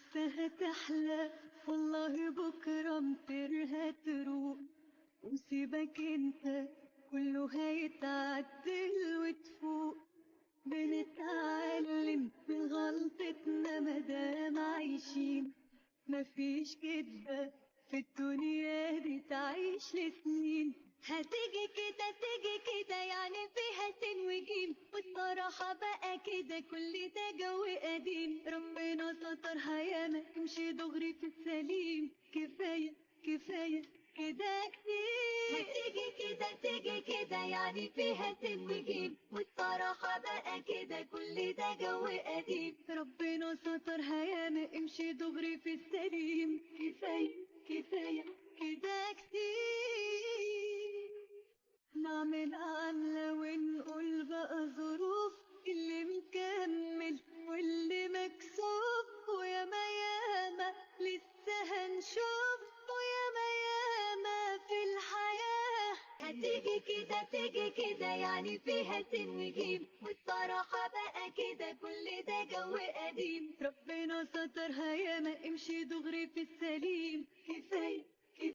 لسه هتحلى والله بكرة مطيرها تروق، وسيبك انت كله هيتعدل وتفوق. بنتعلم من غلطتنا مادام عايشين، مفيش كدبة في الدنيا دي تعيش لسنين. هتيجي كده تيجي كده يعني فيها سين وجيم، والصراحة بقى كده كل ده جو قديم. ربنا سترها ياما امشي دغري في السليم، كفاية كفاية كده كتير. هتيجي كده تيجي كده يعني فيها سين وجيم، والصراحة بقى كده كل ده جو قديم. ربنا سترها ياما امشي دغري في السليم، كفاية كفاية كده كتير. نعمل عملة ونقول بقى ظروف، اللي مكمل واللي مكسوف، وياما ياما لسه هنشوف، وياما ياما في الحياة. هتيجي كده تيجي كده يعني فيها سين وجيم، والصراحة بقى كده كل ده جو قديم. ربنا سترها ياما امشي دغري في السليم، كفاية